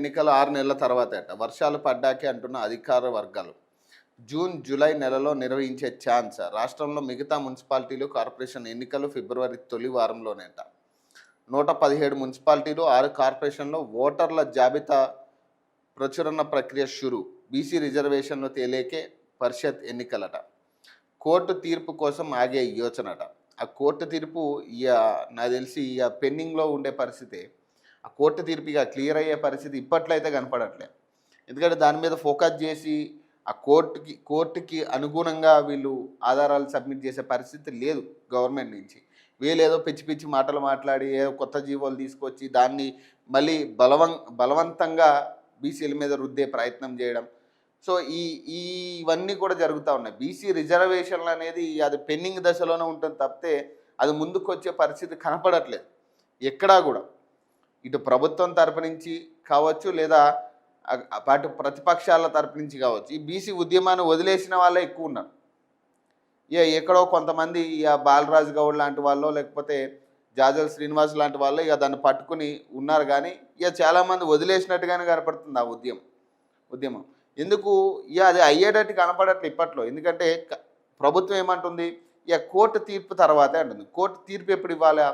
ఎన్నికలు 6 నెలల తర్వాతట వర్షాలు పడ్డాకే అంటున్న అధికార వర్గాలు. జూన్, జూలై నెలలో నిర్వహించే ఛాన్స్. రాష్ట్రంలో మిగతా మున్సిపాలిటీలు, కార్పొరేషన్ ఎన్నికలు ఫిబ్రవరి తొలి వారంలోనేట. 117 మున్సిపాలిటీలు, 6 కార్పొరేషన్లో ఓటర్ల జాబితా ప్రచురణ ప్రక్రియ షురు. బీసీ రిజర్వేషన్లు తేలేకే పరిషత్ ఎన్నికలట. కోర్టు తీర్పు కోసం ఆగే యోచనట. ఆ కోర్టు తీర్పు నాకు తెలిసి పెండింగ్లో ఉండే పరిస్థితి. ఆ కోర్టు తీర్పు క్లియర్ అయ్యే పరిస్థితి ఇప్పట్లో అయితే కనపడట్లే. ఎందుకంటే దాని మీద ఫోకస్ చేసి ఆ కోర్టుకి అనుగుణంగా వీళ్ళు ఆధారాలు సబ్మిట్ చేసే పరిస్థితి లేదు గవర్నమెంట్ నుంచి. వీళ్ళు ఏదో పిచ్చి పిచ్చి మాటలు మాట్లాడి ఏదో కొత్త జీవోలు తీసుకొచ్చి దాన్ని మళ్ళీ బలవంతంగా బీసీల మీద రుద్దే ప్రయత్నం చేయడం. సో ఇవన్నీ కూడా జరుగుతూ ఉన్నాయి. బీసీ రిజర్వేషన్లు అనేది అది పెండింగ్ దశలోనే ఉంటుంది తప్పితే అది ముందుకు వచ్చే పరిస్థితి కనపడట్లేదు ఎక్కడా కూడా. ఇటు ప్రభుత్వం తరపు నుంచి కావచ్చు, లేదా అటు ప్రతిపక్షాల తరపు నుంచి కావచ్చు. ఈ బీసీ ఉద్యమాన్ని వదిలేసిన వాళ్ళే ఎక్కువ ఉన్నారు. ఎక్కడో కొంతమంది బాలరాజు గౌడ్ లాంటి వాళ్ళు, లేకపోతే జాజల శ్రీనివాస్ లాంటి వాళ్ళు దాన్ని పట్టుకుని ఉన్నారు. కానీ చాలామంది వదిలేసినట్టుగానే కనపడుతుంది ఆ ఉద్యమం. ఎందుకు అది అయ్యేటట్టు కనపడట్లే ఇప్పట్లో. ఎందుకంటే ప్రభుత్వం ఏమంటుంది, కోర్టు తీర్పు తర్వాతే అంటుంది. కోర్టు తీర్పు ఎప్పుడు ఇవ్వాలి?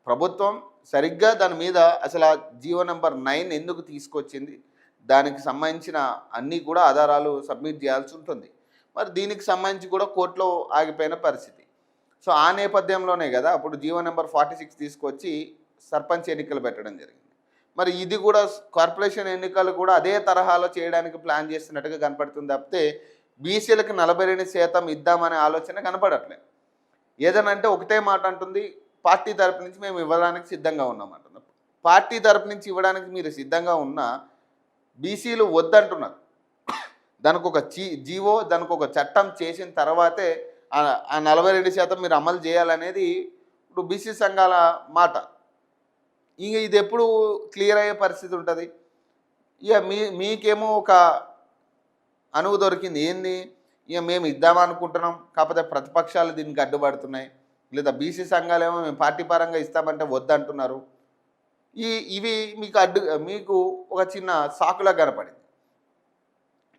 ప్రభుత్వం సరిగ్గా దాని మీద అసలు ఆ జీవో నెంబర్ 9 ఎందుకు తీసుకొచ్చింది, దానికి సంబంధించిన అన్నీ కూడా ఆధారాలు సబ్మిట్ చేయాల్సి ఉంటుంది. మరి దీనికి సంబంధించి కూడా కోర్టులో ఆగిపోయిన పరిస్థితి. సో ఆ నేపథ్యంలోనే కదా అప్పుడు జీవో నెంబర్ 46 తీసుకొచ్చి సర్పంచ్ ఎన్నికలు పెట్టడం జరిగింది. మరి ఇది కూడా కార్పొరేషన్ ఎన్నికలు కూడా అదే తరహాలో చేయడానికి ప్లాన్ చేస్తున్నట్టుగా కనపడుతుంది తప్పితే బీసీలకు 42% ఇద్దామనే ఆలోచన కనపడట్లేదు. ఏదనంటే ఒకటే మాట అంటుంది, పార్టీ తరపు నుంచి మేము ఇవ్వడానికి సిద్ధంగా ఉన్నామంటున్నాం. పార్టీ తరపు నుంచి ఇవ్వడానికి మీరు సిద్ధంగా ఉన్నా బీసీలు వద్దంటున్నారు. దానికి ఒక జీవో, దానికి ఒక చట్టం చేసిన తర్వాతే ఆ 42% మీరు అమలు చేయాలనేది ఇప్పుడు బీసీ సంఘాల మాట. ఇది ఎప్పుడు క్లియర్ అయ్యే పరిస్థితి ఉంటుంది? మీకేమో ఒక అనువు దొరికింది. ఏంది? మేము ఇద్దామనుకుంటున్నాం, కాకపోతే ప్రతిపక్షాలు దీనికి అడ్డుపడుతున్నాయి, లేదా బీసీ సంఘాలేమో మేము పార్టీ పరంగా ఇస్తామంటే వద్దంటున్నారు. ఇవి మీకు ఒక చిన్న సాకులా కనపడింది.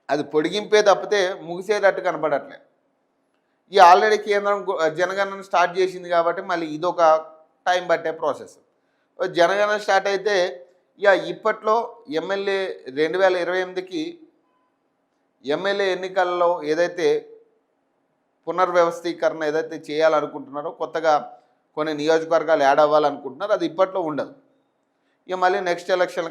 అది పొడిగింపే తప్పితే ముగిసేటట్టు కనపడట్లేదు. ఆల్రెడీ కేంద్రం జనగణన స్టార్ట్ చేసింది కాబట్టి మళ్ళీ ఇదొక టైం పట్టే ప్రాసెస్. జనగణన స్టార్ట్ అయితే ఇప్పట్లో ఎమ్మెల్యే 2028కి ఎమ్మెల్యే ఎన్నికల్లో ఏదైతే పునర్వ్యవస్థీకరణ ఏదైతే చేయాలనుకుంటున్నారో, కొత్తగా కొన్ని నియోజకవర్గాలు యాడ్ అవ్వాలనుకుంటున్నారో అది ఇప్పట్లో ఉండదు. మళ్ళీ నెక్స్ట్ ఎలక్షన్